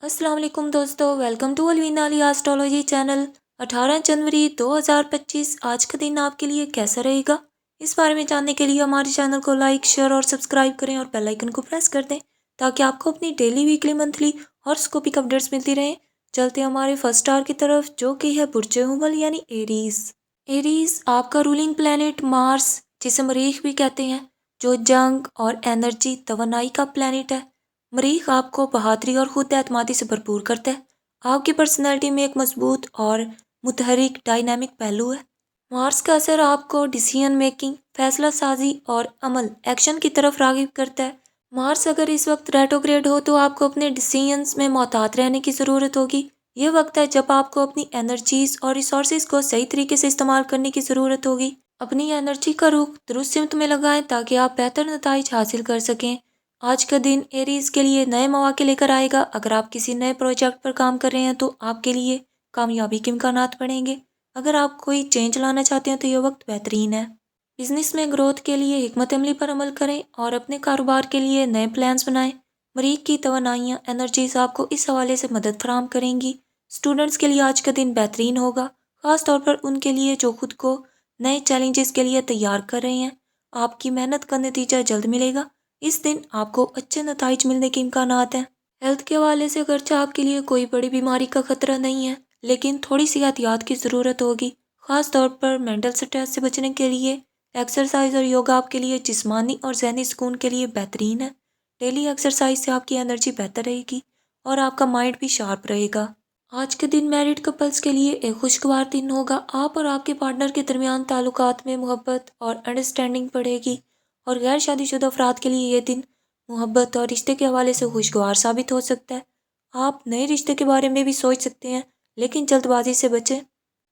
अस्सलाम वालेकुम दोस्तों, welcome to Alvina Ali astrology channel. 18 जनवरी 2025 आज का दिन आपके लिए कैसा रहेगा, इस बारे में जानने के लिए हमारे चैनल को लाइक शेयर और सब्सक्राइब करें और बेल आइकन को प्रेस कर दें ताकि आपको अपनी डेली वीकली मंथली हॉरोस्कोपिक अपडेट्स मिलती रहें। चलते हैं हमारे फर्स्ट स्टार की तरफ, जो कि है बुर्ज हुमल यानी एरीज। एरीज आपका रूलिंग प्लैनेट मार्स, जिसे मरीख भी कहते हैं, जो जंग और एनर्जी तवानाई का प्लैनेट है। मरीख आपको बहादुरी और खुद एतमादी से भरपूर करता है। आपकी पर्सनैलिटी में एक मजबूत और मुतहरिक डायनामिक पहलू है। मार्स का असर आपको डिसीजन मेकिंग, फैसला साजी और अमल एक्शन की तरफ राग़िब करता है। मार्स अगर इस वक्त रेट्रोग्रेड हो तो आपको अपने डिसीजंस में मोहतात रहने की ज़रूरत होगी। ये वक्त है जब आपको अपनी एनर्जीज और रिसोर्सेज को सही तरीके से इस्तेमाल करने की ज़रूरत होगी। अपनी एनर्जी का रुख दुरुस्त सिमत में लगाएं ताकि आप बेहतर नताइज हासिल कर सकें। आज का दिन एरीज के लिए नए मौके लेकर आएगा। अगर आप किसी नए प्रोजेक्ट पर काम कर रहे हैं तो आपके लिए कामयाबी के इम्कानात बढ़ेंगे। अगर आप कोई चेंज लाना चाहते हैं तो यह वक्त बेहतरीन है। बिजनेस में ग्रोथ के लिए हिकमत अमली पर अमल करें और अपने कारोबार के लिए नए प्लान्स बनाएं। मरीख की तवानाइयाँ एनर्जीज आपको इस हवाले से मदद फराहम करेंगी। स्टूडेंट्स के लिए आज का दिन बेहतरीन होगा, ख़ास तौर पर उनके लिए जो खुद को नए चैलेंजेस के लिए तैयार कर रहे हैं। आपकी मेहनत का नतीजा जल्द मिलेगा। इस दिन आपको अच्छे नताइज मिलने के इम्कानात हैं। हेल्थ के हवाले से अगरचे आपके लिए कोई बड़ी बीमारी का खतरा नहीं है, लेकिन थोड़ी सी एहतियात की ज़रूरत होगी, ख़ास तौर पर मेंटल स्ट्रेस से बचने के लिए। एक्सरसाइज और योगा आपके लिए जिस्मानी और जहनी सुकून के लिए बेहतरीन है। डेली एक्सरसाइज से आपकी एनर्जी बेहतर रहेगी और आपका माइंड भी शार्प रहेगा। आज के दिन मैरिड कपल्स के लिए एक खुशगवार दिन होगा। आप और आपके पार्टनर के दरमियान ताल्लुकात में मोहब्बत और अंडरस्टैंडिंग बढ़ेगी और गैर शादीशुदा अफराद के लिए ये दिन मोहब्बत और रिश्ते के हवाले से खुशगवार साबित हो सकता है। आप नए रिश्ते के बारे में भी सोच सकते हैं, लेकिन जल्दबाजी से बचें।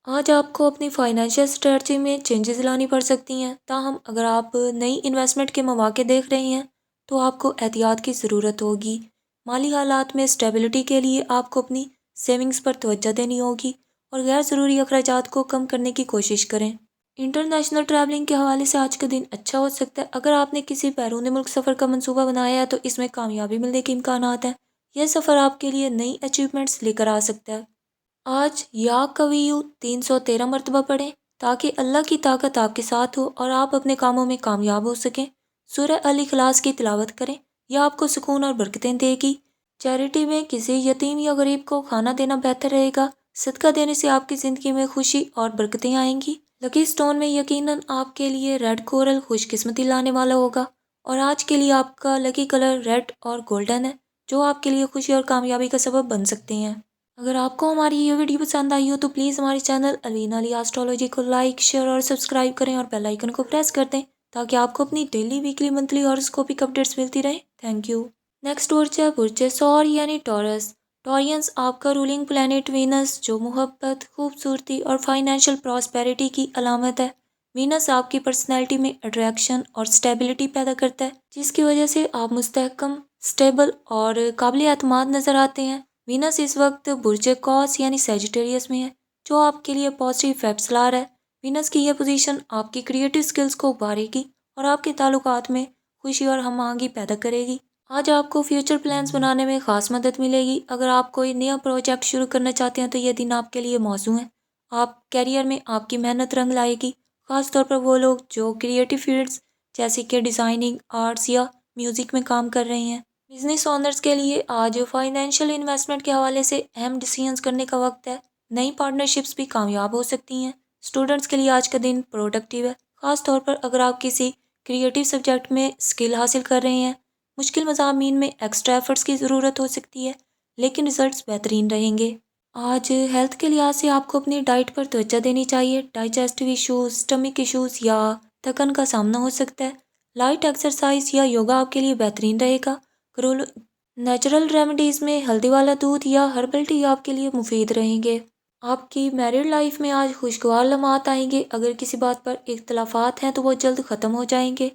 आज आपको अपनी फाइनेंशियल स्ट्रेटजी में चेंजेस लानी पड़ सकती हैं। ताहम अगर आप नई इन्वेस्टमेंट के मौके देख रहे हैं तो आपको एहतियात की ज़रूरत होगी। माली हालात में स्टेबिलिटी के लिए आपको अपनी सेविंग्स पर तवज्जो देनी होगी और गैर ज़रूरी अखराजात को कम करने की कोशिश करें। इंटरनेशनल ट्रैवलिंग के हवाले से आज का दिन अच्छा हो सकता है। अगर आपने किसी बैरून मुल्क सफ़र का मंसूबा बनाया है तो इसमें कामयाबी मिलने के इम्कानात हैं। यह सफ़र आपके लिए नई अचीवमेंट्स लेकर आ सकता है। आज या कवियु 313 मरतबा पढ़ें ताकि अल्लाह की ताकत आपके साथ हो और आप अपने कामों में कामयाब हो सकें। सूरह अल इखलास की तिलावत करें, यह आपको सुकून और बरकतें देगी। चैरिटी में किसी यतीम या गरीब को खाना देना बेहतर रहेगा। सदका देने से आपकी ज़िंदगी में खुशी और बरकतें आएंगी। लकी स्टोन में यकीनन आपके लिए रेड कोरल खुशकिस्मती लाने वाला होगा और आज के लिए आपका लकी कलर रेड और गोल्डन है, जो आपके लिए खुशी और कामयाबी का सबब बन सकते हैं। अगर आपको हमारी ये वीडियो पसंद आई हो तो प्लीज़ हमारे चैनल अलवीना अली एस्ट्रोलॉजी को लाइक शेयर और सब्सक्राइब करें और बेल आइकन को प्रेस कर दें ताकि आपको अपनी डेली वीकली मंथली हॉरोस्कोपिक अपडेट्स मिलती रहें। Thank you. नेक्स्ट बुर्ज सौर यानी टॉरस। टॉरियंस आपका रूलिंग प्लैनेट वीनस, जो मोहब्बत, खूबसूरती और फाइनेंशियल प्रॉस्पेरिटी की अलामत है। वीनस आपकी पर्सनैलिटी में अट्रैक्शन और स्टेबिलिटी पैदा करता है, जिसकी वजह से आप मुस्तहकम, स्टेबल और काबिल एतमाद नज़र आते हैं। वीनस इस वक्त बुर्ज कौस यानी सैजिटेरियस में है, जो आपके लिए पॉजिटिव इफेक्ट्स ला रहा है। वीनस की यह पोजीशन आपकी क्रिएटिव स्किल्स को उभारेगी और आपके ताल्लुकात में खुशी और हम आहंगी पैदा करेगी। आज आपको फ्यूचर प्लान्स बनाने में ख़ास मदद मिलेगी। अगर आप कोई नया प्रोजेक्ट शुरू करना चाहते हैं तो यह दिन आपके लिए मौजू है। आप करियर में आपकी मेहनत रंग लाएगी, ख़ास तौर पर वो लोग जो क्रिएटिव फील्ड्स जैसे कि डिज़ाइनिंग, आर्ट्स या म्यूज़िक में काम कर रहे हैं। बिजनेस ओनर्स के लिए आज फाइनेंशियल इन्वेस्टमेंट के हवाले से अहम डिसीजंस करने का वक्त है। नई पार्टनरशिप्स भी कामयाब हो सकती हैं। स्टूडेंट्स के लिए आज का दिन प्रोडक्टिव है, ख़ास तौर पर अगर आप किसी क्रिएटिव सब्जेक्ट में स्किल हासिल कर रहे हैं। मुश्किल मज़ामीन में एक्स्ट्रा एफर्ट्स की ज़रूरत हो सकती है, लेकिन रिजल्ट्स बेहतरीन रहेंगे। आज हेल्थ के लिहाज से आपको अपनी डाइट पर तवज्जो देनी चाहिए। डाइजेस्टिव इशूज़, स्टमक इशूज़ या थकन का सामना हो सकता है। लाइट एक्सरसाइज या योगा आपके लिए बेहतरीन रहेगा। घरेलू नेचुरल रेमेडीज़ में हल्दी वाला दूध या हर्बल टी आपके लिए मुफीद रहेंगे। आपकी मैरिड लाइफ में आज खुशगवार लम्हात आएंगे। अगर किसी बात पर इख्तलाफात हैं तो वो जल्द ख़त्म हो जाएंगे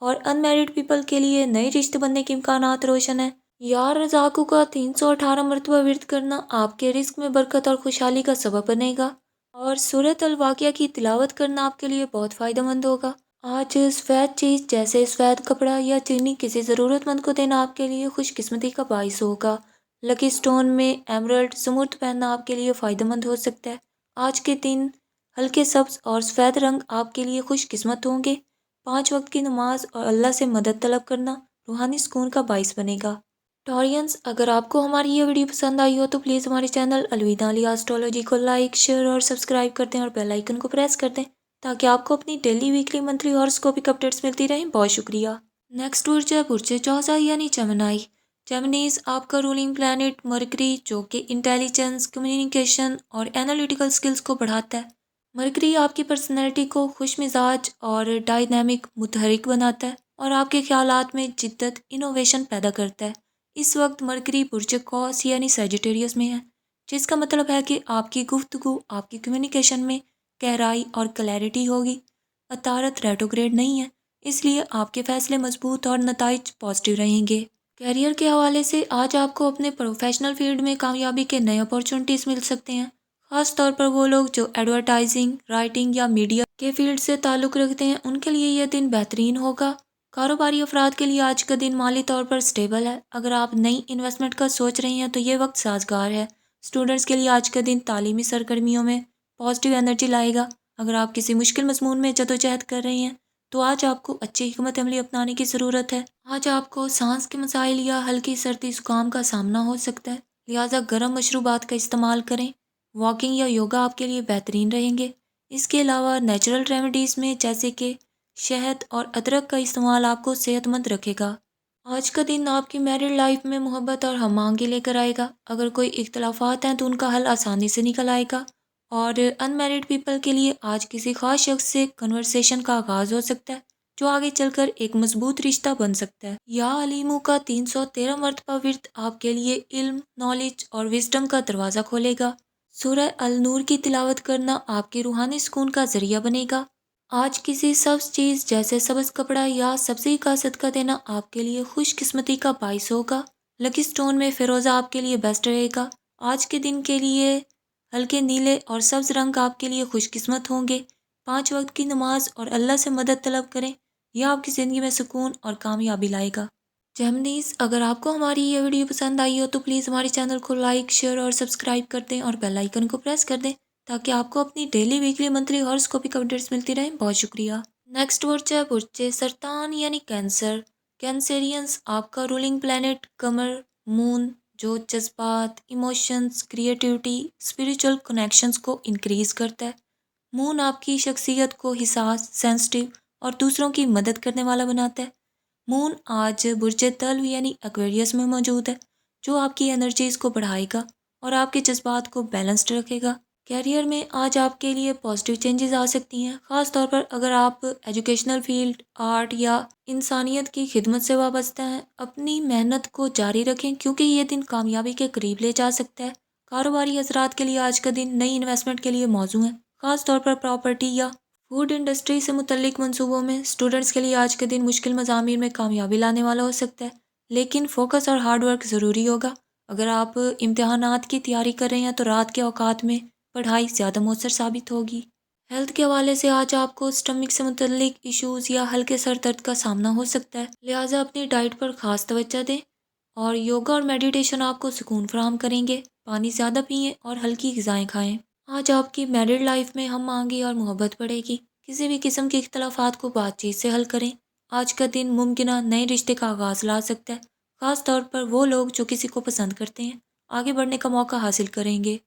और अनमैरिड पीपल के लिए नए रिश्ते बनने के इम्कानात रोशन है। यार रज़ाकू का 318 मरतबा विर्द करना आपके रिस्क में बरकत और खुशहाली का सबब बनेगा और सूरत अल वाक़िया की तिलावत करना आपके लिए बहुत फ़ायदेमंद होगा। आज सफ़ेद चीज़ जैसे सफ़ेद कपड़ा या चीनी किसी ज़रूरतमंद को देना आपके लिए खुशकिस्मती का बाइस होगा। लकी स्टोन में एमरल्ड स्मूथ पहनना आपके लिए फ़ायदेमंद हो सकता है। आज के दिन हल्के सब्ज और सफ़ेद रंग आपके लिए खुशकिस्मत होंगे। 5 वक्त की नमाज और अल्लाह से मदद तलब करना रूहानी सुकून का बाइस बनेगा। टॉरियंस, अगर आपको हमारी ये वीडियो पसंद आई हो तो प्लीज़ हमारे चैनल अलविदा अली एस्ट्रोलॉजी को लाइक, शेयर और सब्सक्राइब कर दें और बेल आइकन को प्रेस कर दें ताकि आपको अपनी डेली, वीकली, मंथली हॉरोस्कोपिक अपडेट्स मिलती रहें। बहुत शुक्रिया। नेक्स्ट बुर्ज है बुर्ज चौसा यानी जेमिनी। जेमिनीज आपका रूलिंग प्लैनेट मरकरी, जो कि इंटेलिजेंस, कम्युनिकेशन और एनालिटिकल स्किल्स को बढ़ाता है। मरकरी आपकी पर्सनैलिटी को खुश मिजाज और डायनामिक मुतहरिक बनाता है और आपके ख्यालात में जिद्दत, इनोवेशन पैदा करता है। इस वक्त मरकरी बुर्ज कौस यानी सैजिटेरियस में है, जिसका मतलब है कि आपकी गुफ्तगू, आपकी कम्युनिकेशन में गहराई और क्लैरिटी होगी। अतारत रेट्रोग्रेड नहीं है, इसलिए आपके फैसले मजबूत और नताइज पॉजिटिव रहेंगे। कैरियर के हवाले से आज आपको अपने प्रोफेशनल फील्ड में कामयाबी के नए अपॉर्चुनिटीज़ मिल सकते हैं। ख़ास तौर पर वो लोग जो एडवर्टाइजिंग, राइटिंग या मीडिया के फील्ड से ताल्लुक़ रखते हैं, उनके लिए यह दिन बेहतरीन होगा। कारोबारी अफराद के लिए आज का दिन माली तौर पर स्टेबल है। अगर आप नई इन्वेस्टमेंट का सोच रहे हैं तो ये वक्त साजगार है। स्टूडेंट्स के लिए आज का दिन तालीमी सरगर्मियों में पॉजिटिव एनर्जी लाएगा। अगर आप किसी मुश्किल मजमून में जदोजहद कर रहे हैं तो आज आपको अच्छी हिकमत अमली अपनाने की ज़रूरत है। आज आपको सांस के मसाइल या हल्की सर्दी जुकाम का सामना हो सकता है, लिहाजा गर्म मशरूबात का इस्तेमाल करें। वॉकिंग या योगा आपके लिए बेहतरीन रहेंगे। इसके अलावा नेचुरल रेमेडीज़ में जैसे कि शहद और अदरक का इस्तेमाल आपको सेहतमंद रखेगा। आज का दिन आपकी मैरिड लाइफ में मोहब्बत और हम-आहंगी लेकर आएगा। अगर कोई इख्तलाफात हैं तो उनका हल आसानी से निकल आएगा। और अनमैरिड पीपल के लिए आज किसी खास शख्स से कन्वर्सेशन का आगाज़ हो सकता है, जो आगे चलकर एक मजबूत रिश्ता बन सकता है। या अलीमू का 313 मरतबा विर्द आपके लिए इल्म, नॉलेज और विजडम का दरवाज़ा खोलेगा। सूरह अल नूर की तिलावत करना आपके रूहानी सुकून का जरिया बनेगा। आज किसी सब्ज चीज़ जैसे सब्ज कपड़ा या सब्जी का सदका देना आपके लिए खुशकिस्मती का बाइस होगा। लकी स्टोन में फिरोज़ा आपके लिए बेस्ट रहेगा। आज के दिन के लिए हल्के नीले और सब्ज रंग आपके लिए खुशकिस्मत होंगे। 5 वक्त की नमाज और अल्लाह से मदद तलब करें, यह आपकी ज़िंदगी में सुकून और कामयाबी लाएगा। जेमिनीज़, अगर आपको हमारी ये वीडियो पसंद आई हो तो प्लीज़ हमारे चैनल को लाइक, शेयर और सब्सक्राइब कर दें और बेल आइकन को प्रेस कर दें ताकि आपको अपनी डेली, वीकली, मंथली हॉरोस्कोपिक अपडेट्स मिलती रहें। बहुत शुक्रिया। नेक्स्ट बुर्ज है बुर्ज सरतान यानी कैंसर। कैंसेरियंस आपका रूलिंग प्लैनेट कमर, मून, जो जज्बात, इमोशंस, क्रिएटिविटी, स्पिरिचुअल कनेक्शंस को इंक्रीज़ करता है। मून आपकी शख्सियत को हिसास, सेंसिटिव और दूसरों की मदद करने वाला बनाता है। मून आज बुर्ज तल्व यानी एक्वेरियस में मौजूद है, जो आपकी एनर्जीज़ को बढ़ाएगा और आपके जज्बात को बैलेंस्ड रखेगा। कैरियर में आज आपके लिए पॉजिटिव चेंजेस आ सकती हैं, ख़ास तौर पर अगर आप एजुकेशनल फील्ड, आर्ट या इंसानियत की खिदमत से वाबस्ता हैं। अपनी मेहनत को जारी रखें क्योंकि ये दिन कामयाबी के करीब ले जा सकता है। कारोबारी हजरात के लिए आज का दिन नई इन्वेस्टमेंट के लिए मौजू है, ख़ास तौर पर प्रॉपर्टी या फूड इंडस्ट्री से मुतल्लिक मंसूबों में। स्टूडेंट्स के लिए आज के दिन मुश्किल मज़ामीन में कामयाबी लाने वाला हो सकता है, लेकिन फोकस और हार्ड वर्क ज़रूरी होगा। अगर आप इम्तिहानात की तैयारी कर रहे हैं तो रात के औकात में पढ़ाई ज़्यादा मौसर साबित होगी। हेल्थ के हवाले से आज आपको स्टमक से मुतल्लिक इश्यूज़ या हल्के सर दर्द का सामना हो सकता है, लिहाजा अपनी डाइट पर ख़ास तवज्जो दें। और योगा और मेडिटेशन आपको सुकून फराहम करेंगे। पानी ज़्यादा पिएं और हल्की ग़िज़ाएँ खाएं। आज आपकी मैरिड लाइफ में हम आहंगी और मोहब्बत बढ़ेगी। किसी भी किस्म के इख्तलाफात को बातचीत से हल करें। आज का दिन मुमकिन नए रिश्ते का आगाज़ ला सकता है, ख़ास तौर पर वो लोग जो किसी को पसंद करते हैं आगे बढ़ने का मौका हासिल करेंगे।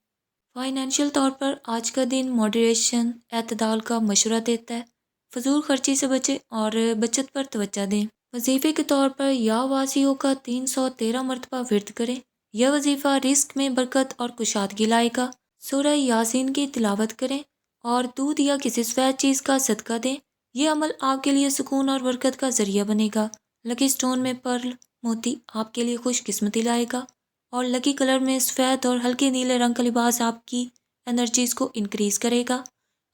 फाइनेंशियल तौर पर आज का दिन मॉडरेशन, एतदाल का मशवरा देता है। फजूल खर्ची से बचें और बचत पर तवज्जो दें। वजीफ़े के तौर पर या वासियों का 313 मरतबा विर्द करें। यह वजीफ़ा रिस्क में बरकत और कुशादगी लाएगा। सूरह यासीन की तिलावत करें और दूध या किसी सफ़ेद चीज़ का सदका दें। यह अमल आपके लिए सुकून और बरकत का ज़रिया बनेगा। लकी स्टोन में पर्ल, मोती आपके लिए खुशकिस्मती लाएगा और लकी कलर में सफ़ेद और हल्के नीले रंग का लिबास आपकी एनर्जीज़ को इंक्रीज़ करेगा।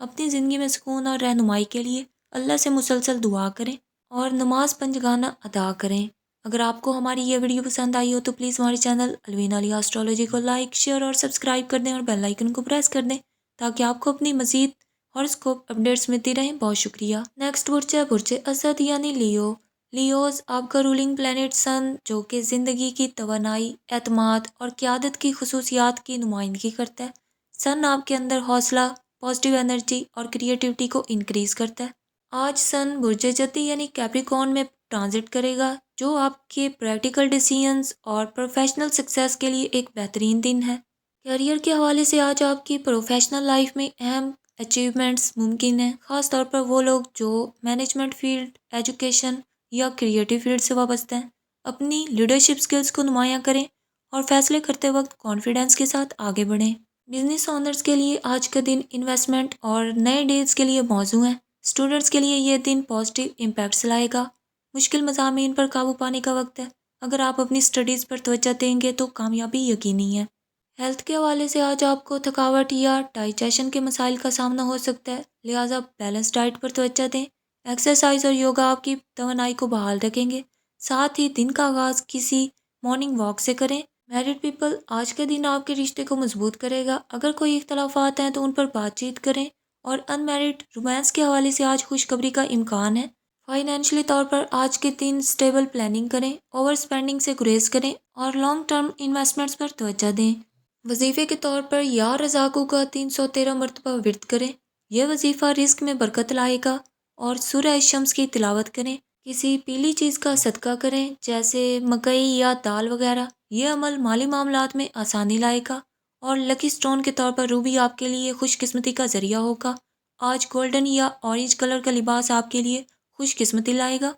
अपनी ज़िंदगी में सुकून और रहनुमाई के लिए अल्लाह से मुसलसल दुआ करें और नमाज पंजगाना अदा करें। अगर आपको हमारी ये वीडियो पसंद आई हो तो प्लीज़ हमारे चैनल अलविदा अली एस्ट्रोलॉजी को लाइक, शेयर और सब्सक्राइब कर दें और बेल आइकन को प्रेस कर दें ताकि आपको अपनी मज़ीद हॉरोस्कोप अपडेट्स मिलती रहें। बहुत शुक्रिया। नेक्स्ट बुर्ज है बुर्ज असद यानी लियो। لیوز آپ کا رولنگ پلانٹ سن جو کہ زندگی کی توانائی، اعتماد اور قیادت کی خصوصیات کی نمائندگی کرتا ہے۔ سن آپ کے اندر حوصلہ، پازیٹیو انرجی اور کریٹیوٹی کو انکریز کرتا ہے۔ آج سن برج جتی یعنی کیپریکون میں ٹرانزٹ کرے گا، جو آپ کے پریکٹیکل ڈیسیژنز اور پروفیشنل سکسیس کے لیے ایک بہترین دن ہے۔ کیریئر کے حوالے سے آج آپ کی پروفیشنل لائف میں اہم اچیومنٹس ممکن ہیں، خاص طور پر وہ لوگ جو مینجمنٹ فیلڈ، ایجوکیشن یا کریٹیو فیلڈ سے وابستہ ہیں۔ اپنی لیڈرشپ سکلز کو نمایاں کریں اور فیصلے کرتے وقت کانفیڈنس کے ساتھ آگے بڑھیں۔ بزنس اونرز کے لیے آج کا دن انویسٹمنٹ اور نئے ڈیلز کے لیے موزوں ہے۔ اسٹوڈنٹس کے لیے یہ دن پازیٹیو امپیکٹس لائے گا۔ مشکل مضامین پر قابو پانے کا وقت ہے۔ اگر آپ اپنی اسٹڈیز پر توجہ دیں گے تو کامیابی یقینی ہے۔ ہیلتھ کے حوالے سے آج آپ کو تھکاوٹ یا ڈائجیشن کے مسائل کا سامنا ہو سکتا ہے، لہٰذا بیلنس ڈائٹ پر توجہ دیں۔ ایکسرسائز اور یوگا آپ کی توانائی کو بحال رکھیں گے۔ ساتھ ہی دن کا آغاز کسی مارننگ واک سے کریں۔ میرڈ پیپل، آج کا دن آپ کے رشتے کو مضبوط کرے گا۔ اگر کوئی اختلافات ہیں تو ان پر بات چیت کریں۔ اور ان میرڈ رومانس کے حوالے سے آج خوشخبری کا امکان ہے۔ فائنینشلی طور پر آج کے دن اسٹیبل پلاننگ کریں، اوور اسپینڈنگ سے گریز کریں اور لانگ ٹرم انویسٹمنٹس پر توجہ دیں۔ وظیفے کے طور پر یا رزاقوں کا 313 مرتبہ ورد کریں۔ یہ وظیفہ رزق میں برکت لائے گا۔ اور سورہ الشمس کی تلاوت کریں۔ کسی پیلی چیز کا صدقہ کریں جیسے مکئی یا دال وغیرہ۔ یہ عمل مالی معاملات میں آسانی لائے گا۔ اور لکی سٹون کے طور پر روبی آپ کے لیے خوش قسمتی کا ذریعہ ہوگا۔ آج گولڈن یا اورنج کلر کا لباس آپ کے لیے خوش قسمتی لائے گا۔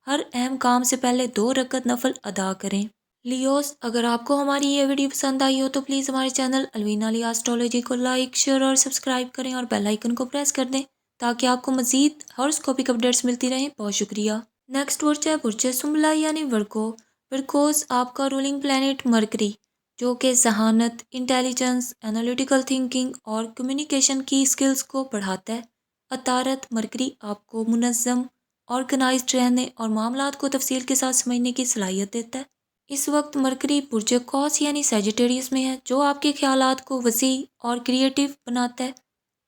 ہر اہم کام سے پہلے 2 رکعت نفل ادا کریں۔ لیوز، اگر آپ کو ہماری یہ ویڈیو پسند آئی ہو تو پلیز ہمارے چینل الوینا لی ایسٹرولوجی کو لائک، شیئر اور سبسکرائب کریں اور بیل آئیکن کو پریس کر دیں تاکہ آپ کو مزید ہاروسکوپک اپڈیٹس ملتی رہیں۔ بہت شکریہ۔ نیکسٹ برج ہے برج سنبلا یعنی ورگو۔ ورگوز آپ کا رولنگ پلانٹ مرکری جو کہ ذہانت، انٹیلیجنس، انالیٹیکل تھنکنگ اور کمیونیکیشن کی اسکلز کو بڑھاتا ہے۔ عطارد، مرکری آپ کو منظم، آرگنائزڈ رہنے اور معاملات کو تفصیل کے ساتھ سمجھنے کی صلاحیت دیتا ہے۔ اس وقت مرکری برج قوس یعنی سیجیٹیریس میں ہے جو آپ کے خیالات کو وسیع اور کریٹیو بناتا ہے۔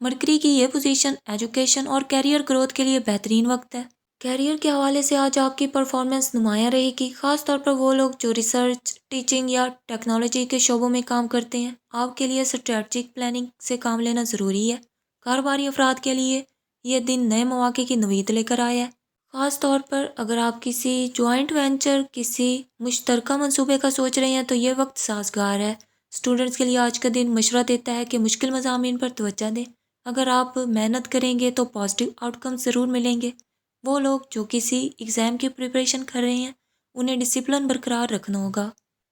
مرکری کی یہ پوزیشن ایجوکیشن اور کیریئر گروتھ کے لیے بہترین وقت ہے۔ کیریئر کے حوالے سے آج آپ کی پرفارمنس نمایاں رہے گی، خاص طور پر وہ لوگ جو ریسرچ، ٹیچنگ یا ٹیکنالوجی کے شعبوں میں کام کرتے ہیں۔ آپ کے لیے اسٹریٹجک پلاننگ سے کام لینا ضروری ہے۔ کاروباری افراد کے لیے یہ دن نئے مواقع کی نوید لے کر آیا ہے، خاص طور پر اگر آپ کسی جوائنٹ وینچر، کسی مشترکہ منصوبے کا سوچ رہے ہیں تو یہ وقت سازگار ہے۔ اسٹوڈنٹس کے لیے آج کا دن مشورہ دیتا ہے کہ مشکل مضامین پر توجہ دیں۔ اگر آپ محنت کریں گے تو پازیٹیو آؤٹ کم ضرور ملیں گے۔ وہ لوگ جو کسی ایگزام کی پریپریشن کر رہے ہیں انہیں ڈسپلن برقرار رکھنا ہوگا۔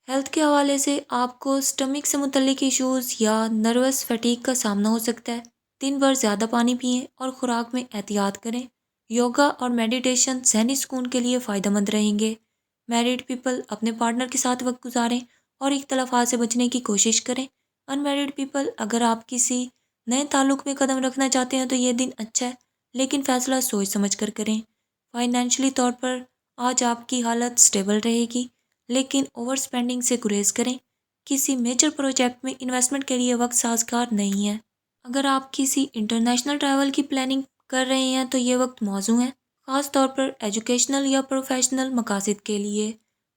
ہیلتھ کے حوالے سے آپ کو اسٹمک سے متعلق ایشوز یا نروس فیٹیگ کا سامنا ہو سکتا ہے۔ دن بھر زیادہ پانی پئیں اور خوراک میں احتیاط کریں۔ یوگا اور میڈیٹیشن ذہنی سکون کے لیے فائدہ مند رہیں گے۔ میرڈ پیپل اپنے پارٹنر کے ساتھ وقت گزاریں اور اختلافات سے بچنے کی کوشش کریں۔ ان میرڈ پیپل، اگر آپ کسی نئے تعلق میں قدم رکھنا چاہتے ہیں تو یہ دن اچھا ہے، لیکن فیصلہ سوچ سمجھ کر کریں۔ فائنینشلی طور پر آج آپ کی حالت سٹیبل رہے گی، لیکن اوور سپینڈنگ سے گریز کریں۔ کسی میجر پروجیکٹ میں انویسٹمنٹ کے لیے وقت سازگار نہیں ہے۔ اگر آپ کسی انٹرنیشنل ٹریول کی پلاننگ کر رہے ہیں تو یہ وقت موزوں ہے، خاص طور پر ایجوکیشنل یا پروفیشنل مقاصد کے لیے۔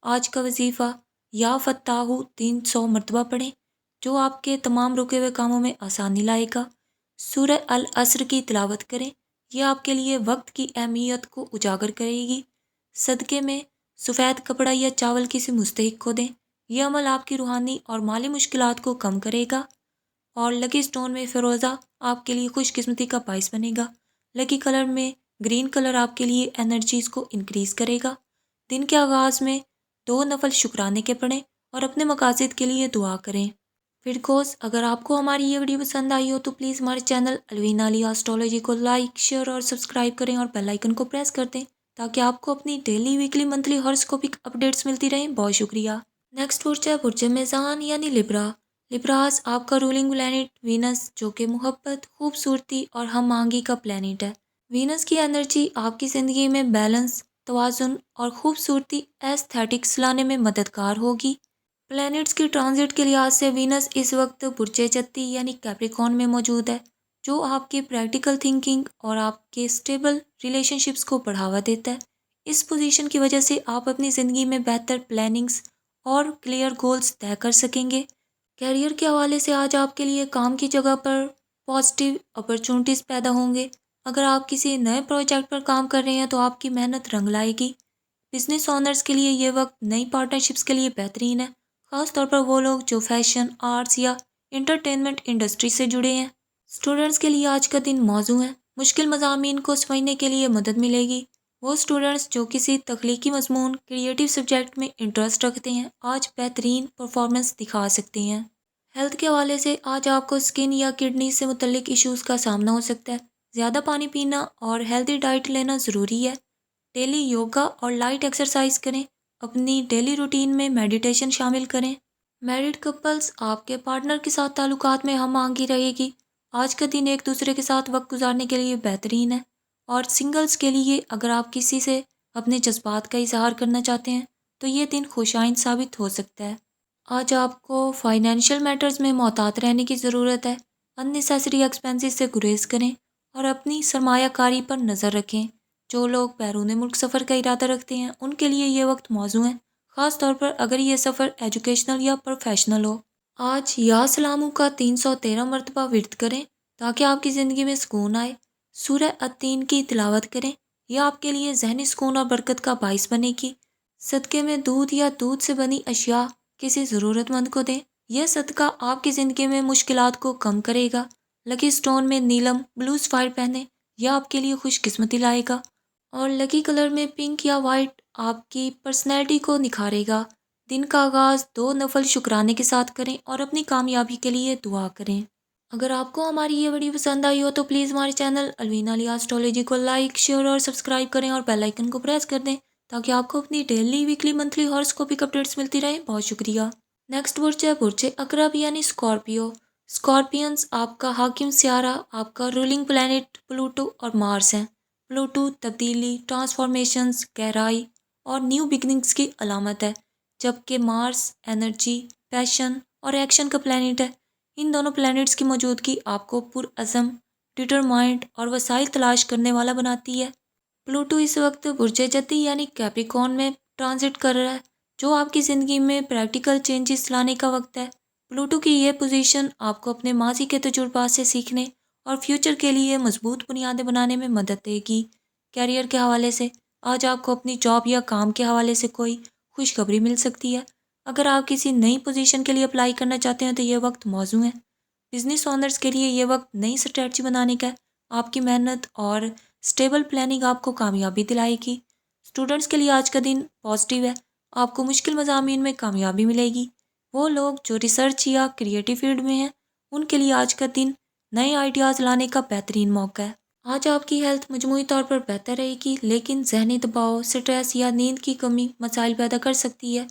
آج کا وظیفہ یا فتاحو 300 مرتبہ پڑھیں جو آپ کے تمام رکے ہوئے کاموں میں آسانی لائے گا۔ سورہ العصر کی تلاوت کریں، یہ آپ کے لیے وقت کی اہمیت کو اجاگر کرے گی۔ صدقے میں سفید کپڑا یا چاول کسی مستحق کو دیں، یہ عمل آپ کی روحانی اور مالی مشکلات کو کم کرے گا۔ اور لکی سٹون میں فیروزہ آپ کے لیے خوش قسمتی کا باعث بنے گا۔ لکی کلر میں گرین کلر آپ کے لیے انرجیز کو انکریز کرے گا۔ دن کے آغاز میں 2 نفل شکرانے کے پڑھیں اور اپنے مقاصد کے لیے دعا کریں۔ ورگوز، اگر آپ کو ہماری یہ ویڈیو پسند آئی ہو تو پلیز ہمارے چینل الوینا لی ایسٹرولوجی کو لائک، شیئر اور سبسکرائب کریں اور بیل آئیکن کو پریس کر دیں تاکہ آپ کو اپنی ڈیلی، ویکلی، منتھلی ہاروسکوپک اپڈیٹس ملتی رہیں۔ بہت شکریہ۔ نیکسٹ برج ہے برج میزان یعنی لبرا۔ لبراز آپ کا رولنگ پلانٹ وینس جو کہ محبت، خوبصورتی اور ہم آہنگی کا پلانٹ ہے۔ وینس کی انرجی آپ کی زندگی میں بیلنس، توازن اور خوبصورتی ایستھیٹکس لانے میں مددگار ہوگی۔ پلانٹس کی ٹرانزٹ کے لحاظ سے وینس اس وقت برج جتی یعنی کیپریکون میں موجود ہے، جو آپ کی پریکٹیکل تھنکنگ اور آپ کے اسٹیبل ریلیشن شپس کو بڑھاوا دیتا ہے۔ اس پوزیشن کی وجہ سے آپ اپنی زندگی میں بہتر پلاننگز اور کلیئر گولز طے کر سکیں گے۔ کیریئر کے حوالے سے آج آپ کے لیے کام کی جگہ پر پازیٹیو اپرچونٹیز پیدا ہوں گے۔ اگر آپ کسی نئے پروجیکٹ پر کام کر رہے ہیں تو آپ کی محنت رنگ لائے گی۔ بزنس اونرز کے لیے یہ وقت نئی پارٹنرشپس کے لیے بہترین ہے، خاص طور پر وہ لوگ جو فیشن، آرٹس یا انٹرٹینمنٹ انڈسٹری سے جڑے ہیں۔ اسٹوڈنٹس کے لیے آج کا دن موزوں ہے۔ مشکل مضامین کو سمجھنے کے لیے مدد ملے گی۔ وہ اسٹوڈنٹس جو کسی تخلیقی مضمون، کریٹیو سبجیکٹ میں انٹرسٹ رکھتے ہیں، آج بہترین پرفارمنس دکھا سکتے ہیں۔ ہیلتھ کے حوالے سے آج آپ کو اسکن یا کڈنی سے متعلق ایشوز کا سامنا ہو سکتا ہے۔ زیادہ پانی پینا اور ہیلتھی ڈائٹ لینا ضروری ہے۔ ڈیلی یوگا اور لائٹ ایکسرسائز کریں۔ اپنی ڈیلی روٹین میں میڈیٹیشن شامل کریں۔ میرڈ کپلز، آپ کے پارٹنر کے ساتھ تعلقات میں ہم آہنگی رہے گی۔ آج کا دن ایک دوسرے کے ساتھ وقت گزارنے کے لیے بہترین ہے۔ اور سنگلز کے لیے اگر آپ کسی سے اپنے جذبات کا اظہار کرنا چاہتے ہیں تو یہ دن خوشائند ثابت ہو سکتا ہے۔ آج آپ کو فائنینشیل میٹرز میں محتاط رہنے کی ضرورت ہے۔ ان نیسیسری ایکسپینسز سے گریز کریں اور اپنی سرمایہ کاری پر نظر رکھیں۔ جو لوگ بیرون ملک سفر کا ارادہ رکھتے ہیں ان کے لیے یہ وقت موزوں ہے، خاص طور پر اگر یہ سفر ایجوکیشنل یا پروفیشنل ہو۔ آج یا سلاموں کا 313 مرتبہ ورد کریں تاکہ آپ کی زندگی میں سکون آئے۔ سورہ التین کی تلاوت کریں، یہ آپ کے لیے ذہنی سکون اور برکت کا باعث بنے گی۔ صدقے میں دودھ یا دودھ سے بنی اشیاء کسی ضرورت مند کو دیں، یہ صدقہ آپ کی زندگی میں مشکلات کو کم کرے گا۔ لکی سٹون میں نیلم بلو سفائر پہنیں، یہ آپ کے لیے خوش قسمتی لائے گا۔ اور لکی کلر میں پنک یا وائٹ آپ کی پرسنالٹی کو نکھارے گا۔ دن کا آغاز 2 نفل شکرانے کے ساتھ کریں اور اپنی کامیابی کے لیے دعا کریں۔ اگر آپ کو ہماری یہ ویڈیو پسند آئی ہو تو پلیز ہمارے چینل الوینا علی ایسٹرولوجی کو لائک، شیئر اور سبسکرائب کریں اور بیل آئیکن کو پریس کر دیں تاکہ آپ کو اپنی ڈیلی، ویکلی، منتھلی ہاراسکوپک اپڈیٹس ملتی رہیں۔ بہت شکریہ۔ نیکسٹ برج ہے برج عقرب یعنی اسکارپیو۔ اسکارپینز، آپ کا حاکم سیارہ، آپ کا رولنگ پلینٹ پلوٹو اور مارس ہیں۔ پلوٹو تبدیلی، ٹرانسفارمیشنز، گہرائی اور نیو بگننگز کی علامت ہے، جبکہ مارس انرجی، پیشن اور ایکشن کا پلینٹ ہے۔ ان دونوں پلینٹس کی موجودگی آپ کو پرعزم، ڈٹرمائنڈ اور وسائل تلاش کرنے والا بناتی ہے۔ پلوٹو اس وقت برج جدی یعنی کیپریکارن میں ٹرانزٹ کر رہا ہے، جو آپ کی زندگی میں پریکٹیکل چینجز لانے کا وقت ہے۔ پلوٹو کی یہ پوزیشن آپ کو اپنے ماضی کے تجربات سے سیکھنے اور فیوچر کے لیے مضبوط بنیادیں بنانے میں مدد دے گی۔ کیریئر کے حوالے سے آج آپ کو اپنی جاب یا کام کے حوالے سے کوئی خوشخبری مل سکتی ہے۔ اگر آپ کسی نئی پوزیشن کے لیے اپلائی کرنا چاہتے ہیں تو یہ وقت موزوں ہے۔ بزنس اونرز کے لیے یہ وقت نئی اسٹریٹجی بنانے کا ہے۔ آپ کی محنت اور اسٹیبل پلاننگ آپ کو کامیابی دلائے گی۔ اسٹوڈنٹس کے لیے آج کا دن پازیٹیو ہے۔ آپ کو مشکل مضامین میں کامیابی ملے گی۔ وہ لوگ جو ریسرچ یا کریٹیو فیلڈ میں ہیں ان کے لیے آج کا دن نئے آئیڈیاز لانے کا بہترین موقع ہے۔ آج آپ کی ہیلتھ مجموعی طور پر بہتر رہے گی، لیکن ذہنی دباؤ، سٹریس یا نیند کی کمی مسائل پیدا کر سکتی ہے۔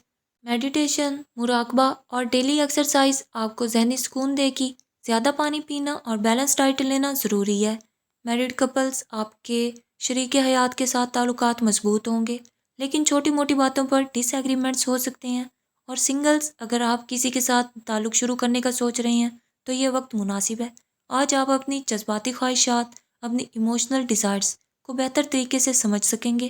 میڈیٹیشن، مراقبہ اور ڈیلی ایکسرسائز آپ کو ذہنی سکون دے گی۔ زیادہ پانی پینا اور بیلنس ڈائٹ لینا ضروری ہے۔ میرڈ کپلز، آپ کے شریک حیات کے ساتھ تعلقات مضبوط ہوں گے، لیکن چھوٹی موٹی باتوں پر ڈس ایگریمنٹس ہو سکتے ہیں۔ اور سنگلز، اگر آپ کسی کے ساتھ تعلق شروع کرنے کا سوچ رہے ہیں تو یہ وقت مناسب ہے۔ آج آپ اپنی جذباتی خواہشات، اپنی ایموشنل ڈیزائرز کو بہتر طریقے سے سمجھ سکیں گے۔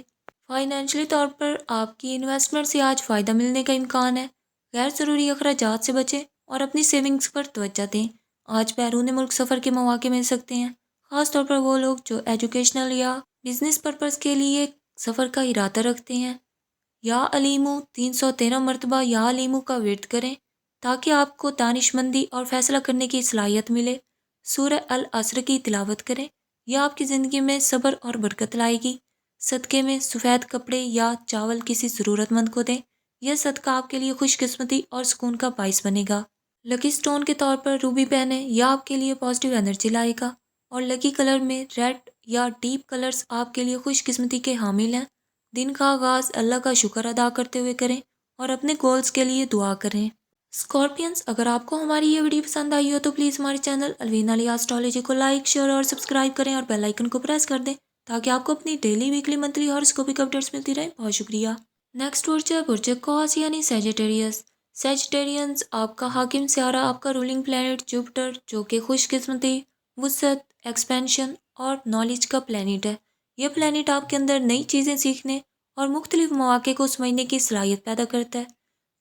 فائنینشلی طور پر آپ کی انویسٹمنٹ سے آج فائدہ ملنے کا امکان ہے۔ غیر ضروری اخراجات سے بچیں اور اپنی سیونگز پر توجہ دیں۔ آج بیرون ملک سفر کے مواقع مل سکتے ہیں، خاص طور پر وہ لوگ جو ایجوکیشنل یا بزنس پرپز کے لیے سفر کا ارادہ رکھتے ہیں۔ یا علیمو 313 مرتبہ یا علیمو کا ورد کریں تاکہ آپ کو دانش مندی اور فیصلہ کرنے کی صلاحیت ملے۔ سورہ العصر کی تلاوت کریں، یہ آپ کی زندگی میں صبر اور برکت لائے گی۔ صدقے میں سفید کپڑے یا چاول کسی ضرورت مند کو دیں، یہ صدقہ آپ کے لیے خوش قسمتی اور سکون کا باعث بنے گا۔ لکی سٹون کے طور پر روبی پہنیں، یہ آپ کے لیے پازیٹیو انرجی لائے گا۔ اور لکی کلر میں ریڈ یا ڈیپ کلرز آپ کے لیے خوش قسمتی کے حامل ہیں۔ دن کا آغاز اللہ کا شکر ادا کرتے ہوئے کریں اور اپنے گولز کے لیے دعا کریں۔ اسکارپینز، اگر آپ کو ہماری یہ ویڈیو پسند آئی ہو تو پلیز ہمارے چینل الوینا علی ایسٹرولوجی کو لائک، شیئر اور سبسکرائب کریں اور بیل آئیکن کو پریس کر دیں تاکہ آپ کو اپنی ڈیلی، ویکلی، منتھلی ہاراسکوپک اپڈیٹس ملتی رہیں۔ بہت شکریہ۔ نیکسٹ برج ہے برج قوس یعنی سیجیٹیریس۔ سیجیٹیرینز، آپ کا حاکم سیارہ، آپ کا رولنگ پلینٹ جوپٹر، جو کہ خوش قسمتی، وسعت، ایکسپینشن اور نالج کا پلینٹ ہے۔ یہ پلینٹ آپ کے اندر نئی چیزیں سیکھنے اور مختلف مواقع کو سمجھنے کی صلاحیت پیدا کرتا ہے۔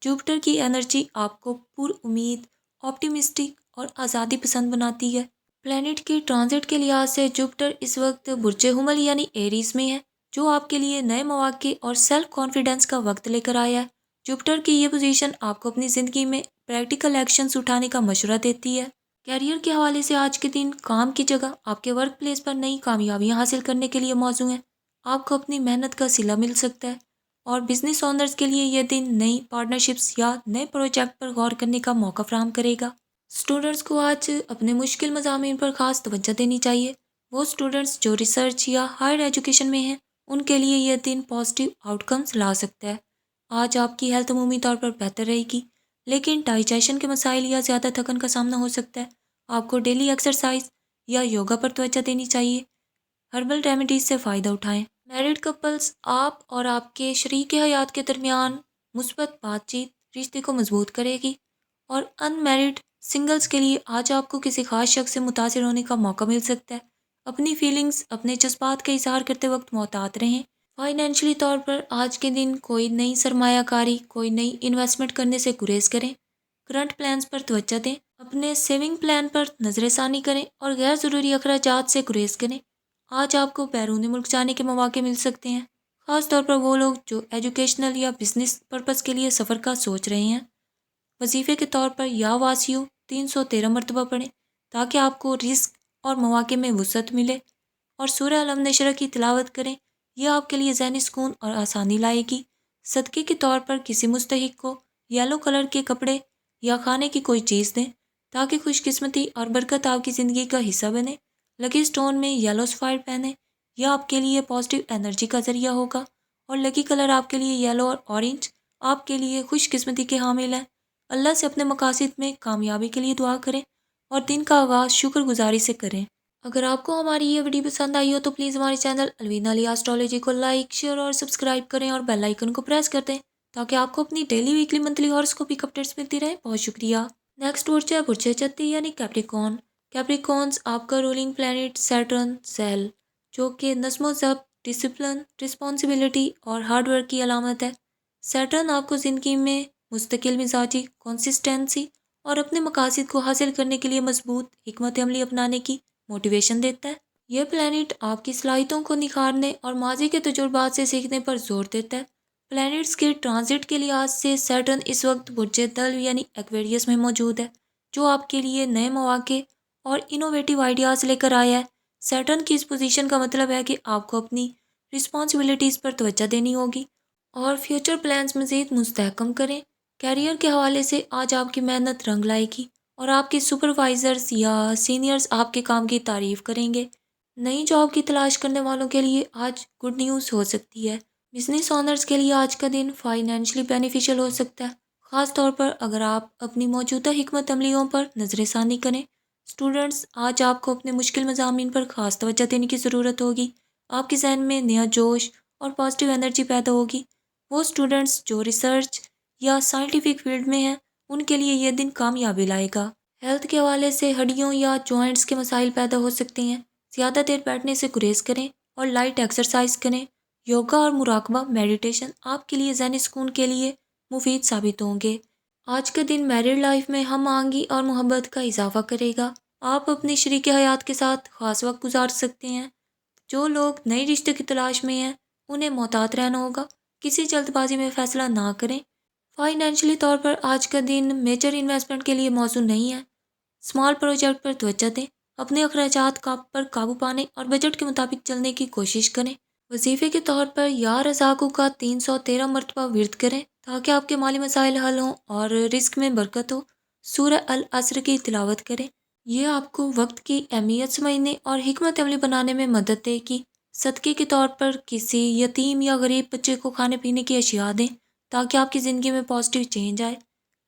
جوپٹر کی انرجی آپ کو پر امید، آپٹیمسٹک اور آزادی پسند بناتی ہے۔ پلینٹ کی ٹرانزٹ کے لحاظ سے جوپٹر اس وقت برج حمل یعنی ایریز میں ہے، جو آپ کے لیے نئے مواقع اور سیلف کانفیڈنس کا وقت لے کر آیا ہے۔ جوپٹر کی یہ پوزیشن آپ کو اپنی زندگی میں پریکٹیکل ایکشنز اٹھانے کا مشورہ دیتی ہے۔ کیریئر کے حوالے سے آج کے دن کام کی جگہ آپ کے ورک پلیس پر نئی کامیابیاں حاصل کرنے کے لیے موزوں ہیں۔ آپ کو اپنی محنت کا صلہ مل سکتا ہے، اور بزنس اونرز کے لیے یہ دن نئی پارٹنرشپس یا نئے پروجیکٹ پر غور کرنے کا موقع فراہم کرے گا۔ اسٹوڈنٹس کو آج اپنے مشکل مضامین پر خاص توجہ دینی چاہیے۔ وہ اسٹوڈنٹس جو ریسرچ یا ہائر ایجوکیشن میں ہیں، ان کے لیے یہ دن پازیٹیو آؤٹ کمز لا سکتا ہے۔ آج آپ کی ہیلتھ عمومی طور پر بہتر رہے گی، لیکن ڈائجیشن کے مسائل یا زیادہ تھکن کا سامنا ہو سکتا ہے۔ آپ کو ڈیلی ایکسرسائز یا یوگا پر توجہ دینی چاہیے۔ ہربل ریمیڈیز سے فائدہ اٹھائیں۔ میرڈ کپلز، آپ اور آپ کے شریک حیات کے درمیان مثبت بات چیت رشتے کو مضبوط کرے گی، اور ان میرڈ سنگلز کے لیے آج آپ کو کسی خاص شخص سے متاثر ہونے کا موقع مل سکتا ہے۔ اپنی فیلنگز، اپنے جذبات کا اظہار کرتے وقت محتاط رہیں۔ فائنینشلی طور پر آج کے دن کوئی نئی سرمایہ کاری، کوئی نئی انویسٹمنٹ کرنے سے گریز کریں۔ کرنٹ پلانز پر توجہ دیں، اپنے سیونگ پلان پر نظر ثانی کریں اور غیر ضروری اخراجات سے گریز کریں۔ آج آپ کو بیرون ملک جانے کے مواقع مل سکتے ہیں، خاص طور پر وہ لوگ جو ایجوکیشنل یا بزنس پرپس کے لیے سفر کا سوچ رہے ہیں۔ وظیفے کے طور پر یا واسیو 313 مرتبہ پڑھیں تاکہ آپ کو رزق اور مواقع میں وسعت ملے، اور سورہ الم نشرہ کی تلاوت کریں، یہ آپ کے لیے ذہنی سکون اور آسانی لائے گی۔ صدقے کے طور پر کسی مستحق کو یلو کلر کے کپڑے یا کھانے کی کوئی چیز دیں تاکہ خوش قسمتی اور برکت آپ کی زندگی کا حصہ بنے۔ لکی سٹون میں یلو سفائر پہنیں، یہ آپ کے لیے پازیٹیو انرجی کا ذریعہ ہوگا، اور لکی کلر آپ کے لیے یلو اور اورنج آپ کے لیے خوش قسمتی کے حامل ہیں۔ اللہ سے اپنے مقاصد میں کامیابی کے لیے دعا کریں اور دن کا آغاز شکر گزاری سے کریں۔ اگر آپ کو ہماری یہ ویڈیو پسند آئی ہو تو پلیز ہمارے چینل الوینا علی ایسٹرولوجی کو لائک، شیئر اور سبسکرائب کریں، اور بیل آئیکن کو پریس کر دیں تاکہ آپ کو اپنی ڈیلی، ویکلی، منتھلی ہاراسکوپک اپڈیٹس ملتی رہیں۔ بہت شکریہ۔ نیکسٹ برج ہے برج چتی یعنی کیپریکون۔ کیپریکونز آپ کا رولنگ پلینٹ سیٹرن سیل، جو کہ نظم و ضبط، ڈسپلن، رسپانسبلٹی اور ہارڈ ورک کی علامت ہے۔ سیٹرن آپ کو زندگی میں مستقل مزاجی، کنسسٹنسی اور اپنے مقاصد کو حاصل کرنے کے لیے مضبوط حکمت عملی اپنانے کی موٹیویشن دیتا ہے۔ یہ پلینٹ آپ کی صلاحیتوں کو نکھارنے اور ماضی کے تجربات سے سیکھنے پر زور دیتا ہے۔ پلینٹس کے ٹرانزٹ کے لحاظ سے سیٹرن اس وقت برج دلو یعنی ایکویریس میں موجود ہے، جو آپ کے لیے نئے مواقع اور انوویٹیو آئیڈیاز لے کر آیا ہے۔ سیٹرن کی اس پوزیشن کا مطلب ہے کہ آپ کو اپنی رسپانسبلٹیز پر توجہ دینی ہوگی اور فیوچر پلانز مزید مستحکم کریں۔ کیریئر کے حوالے سے آج آپ کی محنت رنگ لائے گی، اور آپ کے سپروائزرز یا سینئرز آپ کے کام کی تعریف کریں گے۔ نئی جاب کی تلاش کرنے والوں کے لیے آج گڈ نیوز ہو سکتی ہے۔ بزنس اونرز کے لیے آج کا دن فائنینشلی بینیفیشل ہو سکتا ہے، خاص طور پر اگر آپ اپنی موجودہ حکمت عملیوں پر نظر ثانی کریں۔ اسٹوڈنٹس، آج آپ کو اپنے مشکل مضامین پر خاص توجہ دینے کی ضرورت ہوگی۔ آپ کے ذہن میں نیا جوش اور پازیٹیو انرجی پیدا ہوگی۔ وہ اسٹوڈنٹس جو ریسرچ یا سائنٹیفک فیلڈ میں ہیں، ان کے لیے یہ دن کامیابی لائے گا۔ ہیلتھ کے حوالے سے ہڈیوں یا جوائنٹس کے مسائل پیدا ہو سکتے ہیں۔ زیادہ دیر بیٹھنے سے گریز کریں اور لائٹ ایکسرسائز کریں۔ یوگا اور مراقبہ میڈیٹیشن آپ کے لیے ذہنی سکون کے لیے مفید ثابت ہوں گے۔ آج کا دن میرڈ لائف میں ہم آہنگی اور محبت کا اضافہ کرے گا۔ آپ اپنی شریک حیات کے ساتھ خاص وقت گزار سکتے ہیں۔ جو لوگ نئے رشتے کی تلاش میں ہیں، انہیں محتاط رہنا ہوگا، کسی جلد بازی میں فیصلہ نہ کریں۔ فائنینشلی طور پر آج کا دن میجر انویسٹمنٹ کے لیے موزوں نہیں ہے۔ اسمال پروجیکٹ پر توجہ دیں، اپنے اخراجات پر قابو پانے اور بجٹ کے مطابق چلنے کی کوشش کریں۔ وظیفے کے طور پر یا رزاقو کا 313 مرتبہ ورد کریں تاکہ آپ کے مالی مسائل حل ہوں اور رزق میں برکت ہو۔ سورہ العصر کی تلاوت کریں، یہ آپ کو وقت کی اہمیت سمجھنے اور حکمت عملی بنانے میں مدد دے گی۔ صدقے کے طور پر کسی یتیم یا غریب بچے کو کھانے پینے کی اشیاء دیں تاکہ آپ کی زندگی میں پازیٹیو چینج آئے۔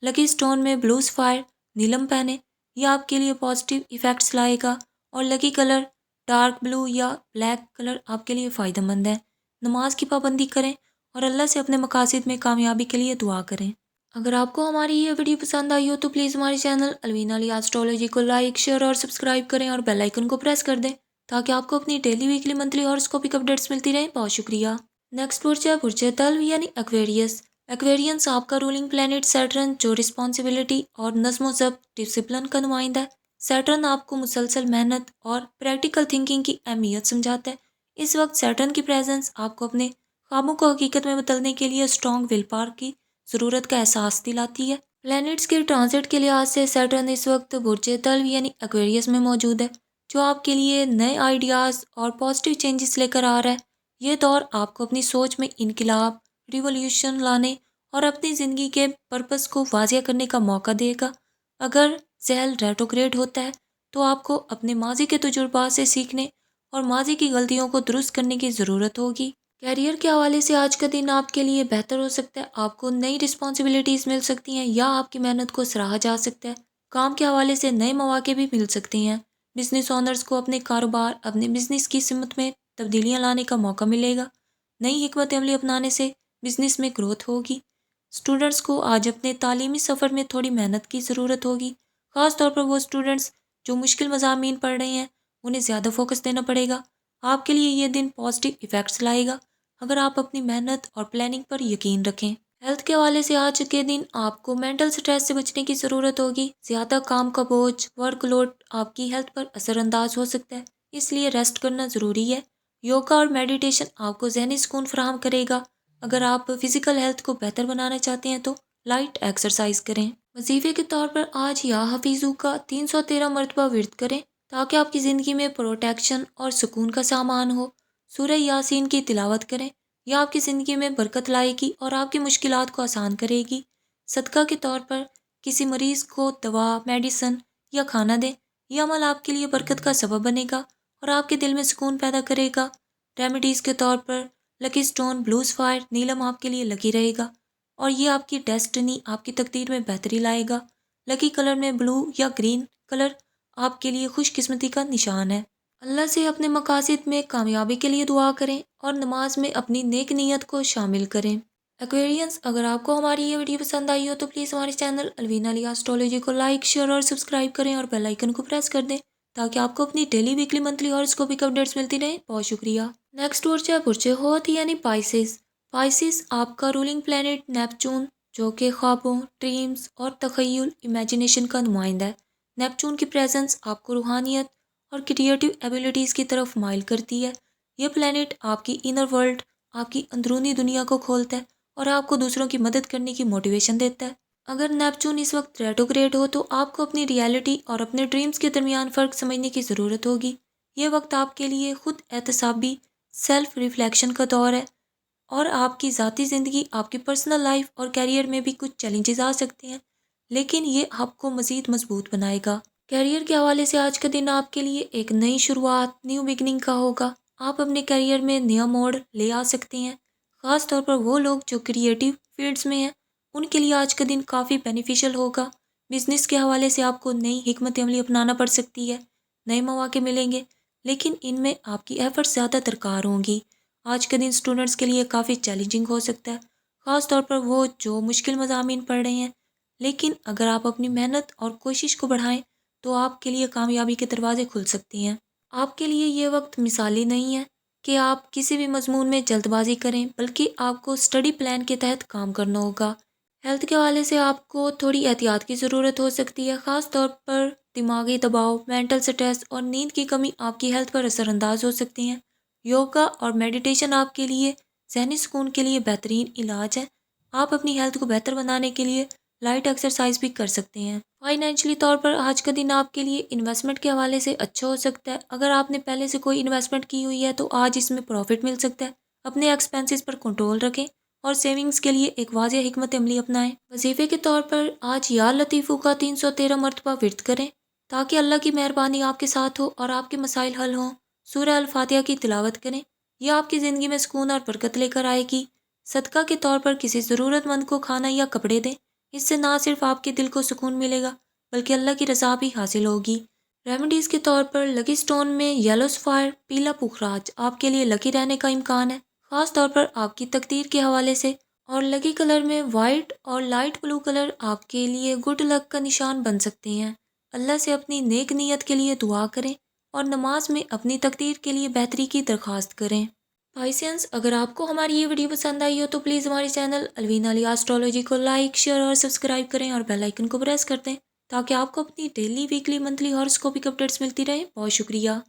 لکی سٹون میں بلو سفائر نیلم پہنیں، یہ آپ کے لیے پازیٹیو ایفیکٹس لائے گا، اور لکی کلر ڈارک بلو یا بلیک کلر آپ کے لیے فائدہ مند ہے۔ نماز کی پابندی کریں اور اللہ سے اپنے مقاصد میں کامیابی کے لیے دعا کریں۔ اگر آپ کو ہماری یہ ویڈیو پسند آئی ہو تو پلیز ہمارے چینل الوینا علی ایسٹرولوجی کو لائک، شیئر اور سبسکرائب کریں، اور بیل آئیکن کو پریس کر دیں تاکہ آپ کو اپنی ڈیلی، ویکلی، منتھلی ہاراسکوپک اپڈیٹس ملتی رہیں۔ بہت شکریہ۔ नेक्स्ट बुर्ज है बुर्ज तल्व यानी एक्वेरियस। एक्वेरियंस आपका रूलिंग प्लेनेट सैटर्न, जो रिस्पॉन्सिबिलिटी और नज्म ज़ब्त डिसिप्लिन का नुमाइंदा है। सैटर्न आपको मुसलसल मेहनत और प्रैक्टिकल थिंकिंग की अहमियत समझाता है। इस वक्त सैटर्न की प्रेजेंस आपको अपने ख्वाबों को हकीकत में बदलने के लिए स्ट्रॉन्ग विल पावर की ज़रूरत का एहसास दिलाती है। प्लैनेट्स के ट्रांजिट के लिहाज से सैटर्न इस वक्त बुर्ज तल्व यानी एक्वेरियस में मौजूद है, जो आपके लिए नए आइडियाज़ और पॉजिटिव चेंजेस लेकर आ रहा है। ये दौर आपको अपनी सोच में इनकलाब, रिवॉल्यूशन लाने और अपनी ज़िंदगी के पर्पस को वाज़िया करने का मौका देगा। अगर ज़हल रेट्रोग्रेड होता है तो आपको अपने माजी के तजुर्बा से सीखने और माजी की गलतियों को दुरुस्त करने की ज़रूरत होगी। कैरियर के हवाले से आज का दिन आपके लिए बेहतर हो सकता है। आपको नई रिस्पॉन्सिबिलिटीज़ मिल सकती हैं या आपकी मेहनत को सराहा जा सकता है। काम के हवाले से नए मौके भी मिल सकते हैं। बिजनेस ओनर्स को अपने कारोबार, अपने बिजनेस की सिमत में तब्दीलियां लाने का मौका मिलेगा। नई हिकमत अमली अपनाने से बिजनेस में ग्रोथ होगी। स्टूडेंट्स को आज अपने तालीमी सफ़र में थोड़ी मेहनत की ज़रूरत होगी। ख़ास तौर पर वो स्टूडेंट्स जो मुश्किल मज़ामीन पढ़ रहे हैं, उन्हें ज़्यादा फोकस देना पड़ेगा। आपके लिए ये दिन पॉजिटिव इफ़ेक्ट्स लाएगा अगर आप अपनी मेहनत और प्लानिंग पर यकीन रखें। हेल्थ के हवाले से आज के दिन आपको मेंटल स्ट्रेस से बचने की ज़रूरत होगी। ज़्यादा काम का बोझ, वर्कलोड आपकी हेल्थ पर असरअंदाज हो सकता है, इसलिए रेस्ट करना ज़रूरी है। योगा और मेडिटेशन आपको ज़हनी सुकून फराहम करेगा। अगर आप फिज़िकल हेल्थ को बेहतर बनाना चाहते हैं तो लाइट एक्सरसाइज करें। वजीफ़े के तौर पर आज या हफीज़ू का 313 मरतबा विर्द करें ताकि आपकी ज़िंदगी में प्रोटेक्शन और सुकून का सामान हो। सूरह यासीन की तिलावत करें, यह आपकी ज़िंदगी में बरकत लाएगी और आपकी मुश्किलात को आसान करेगी। सदका के तौर पर किसी मरीज़ को दवा, मेडिसन या खाना दें। यह अमल आपके लिए बरकत का सबब बनेगा और आपके दिल में सुकून पैदा करेगा। रेमेडीज़ के तौर पर लकी स्टोन ब्लू सफ़ायर नीलम आपके लिए लकी रहेगा और ये आपकी डेस्टिनी, आपकी तकदीर में बेहतरी लाएगा। लकी कलर में ब्लू या ग्रीन कलर आपके लिए खुशकिस्मती का निशान है। अल्लाह से अपने मकासद में कामयाबी के लिए दुआ करें और नमाज में अपनी नेक नीयत को शामिल करें। एक्वेरियंस, अगर आपको हमारी ये वीडियो पसंद आई हो तो प्लीज़ हमारे चैनल अलवीना अली एस्ट्रोलॉजी को लाइक, शेयर और सब्सक्राइब करें और बेल आइकन को प्रेस कर दें ताकि आपको अपनी डेली, वीकली, मंथली और स्कोपिक अपडेट्स मिलती रहें। बहुत शुक्रिया। नेक्स्ट बुर्ज है बुर्ज होत यानी पाइसेस। पाइसेस आपका रूलिंग प्लैनेट नेपच्यून, जो कि ख्वाबों, ड्रीम्स और तखय्युल, इमेजिनेशन का नुमाइंदा है। नेपच्यून की प्रेजेंस आपको रूहानियत और क्रिएटिव एबिलिटीज़ की तरफ माइल करती है। यह प्लैनेट आपकी इनर वर्ल्ड, आपकी अंदरूनी दुनिया को खोलता है और आपको दूसरों की मदद करने की मोटिवेशन देता है। अगर नेपच्यून इस वक्त रेट्रोग्रेड हो तो आपको अपनी रियलिटी और अपने ड्रीम्स के दरमियान फ़र्क समझने की ज़रूरत होगी। यह वक्त आपके लिए खुद एहतसाबी, सेल्फ रिफ्लेक्शन का दौर है और आपकी ज़ाती ज़िंदगी, आपकी पर्सनल लाइफ और करियर में भी कुछ चैलेंजेस आ सकते हैं, लेकिन ये आपको मज़ीद मजबूत बनाएगा। करियर के हवाले से आज का दिन आपके लिए एक नई शुरुआत, न्यू बिगनिंग का होगा। आप अपने करियर में नया मोड़ ले आ सकते हैं। ख़ास तौर पर वो लोग जो क्रिएटिव फील्ड्स में हैं, उनके लिए आज का दिन काफ़ी बेनिफिशियल होगा। बिजनेस के हवाले से आपको नई हिकमत अमली अपनाना पड़ सकती है। नए मौके मिलेंगे, लेकिन इनमें आपकी एफर्ट्स ज़्यादा दरकार होंगी। आज का दिन स्टूडेंट्स के लिए काफ़ी चैलेंजिंग हो सकता है, ख़ास तौर पर वो जो मुश्किल मज़ामीन पढ़ रहे हैं। लेकिन अगर आप अपनी मेहनत और कोशिश को बढ़ाएं तो आपके लिए कामयाबी के दरवाजे खुल सकते हैं। आपके लिए ये वक्त मिसाली नहीं है कि आप किसी भी मजमून में जल्दबाजी करें, बल्कि आपको स्टडी प्लान के तहत काम करना होगा। हेल्थ के हवाले से आपको थोड़ी एहतियात की ज़रूरत हो सकती है। ख़ास तौर पर दिमागी दबाव, मेंटल स्ट्रेस और नींद की कमी आपकी हेल्थ पर असरअंदाज हो सकती हैं। योगा और मेडिटेशन आपके लिए ज़हनी सुकून के लिए बेहतरीन इलाज है। आप अपनी हेल्थ को बेहतर बनाने के लिए लाइट एक्सरसाइज भी कर सकते हैं। फाइनेंशियली तौर पर आज का दिन आपके लिए इन्वेस्टमेंट के हवाले से अच्छा हो सकता है। अगर आपने पहले से कोई इन्वेस्टमेंट की हुई है तो आज इसमें प्रॉफिट मिल सकता है। अपने एक्सपेंसेस पर कंट्रोल रखें और सेविंग्स के लिए एक वाज़िया हिकमत अमली अपनाएं। वजीफ़े के तौर पर आज या लतीफ़ू का 313 मरतबा विर्द करें ताकि अल्लाह की मेहरबानी आपके साथ हो और आपके मसाइल हल हों। सूरह अल फातिहा की तिलावत करें, यह आपकी ज़िंदगी में सुकून और बरकत लेकर आएगी। सदका के तौर पर किसी ज़रूरतमंद को खाना या कपड़े दें। इससे ना सिर्फ आपके दिल को सुकून मिलेगा बल्कि अल्लाह की रज़ा भी हासिल होगी। रेमेडीज़ के तौर पर लकी स्टोन में येलो सफ़ायर, पीला पुखराज आपके लिए लकी रहने का इम्कान है, ख़ास तौर पर आपकी तकदीर के हवाले से। और लकी कलर में वाइट और लाइट ब्लू कलर आपके लिए गुड लक का निशान बन सकते हैं। अल्लाह से अपनी नेक नीयत के लिए दुआ करें और नमाज में अपनी तकदीर के लिए बेहतरी की दरख्वास्त करें। पाइसेंस, अगर आपको हमारी ये वीडियो पसंद आई हो तो प्लीज़ हमारे चैनल अलवीना अली एस्ट्रोलॉजी को लाइक, शेयर और सब्सक्राइब करें और बेल आइकन को प्रेस कर दें ताकि आपको अपनी डेली, वीकली, मंथली हॉरोस्कोपिक अपडेट्स मिलती रहें। बहुत शुक्रिया।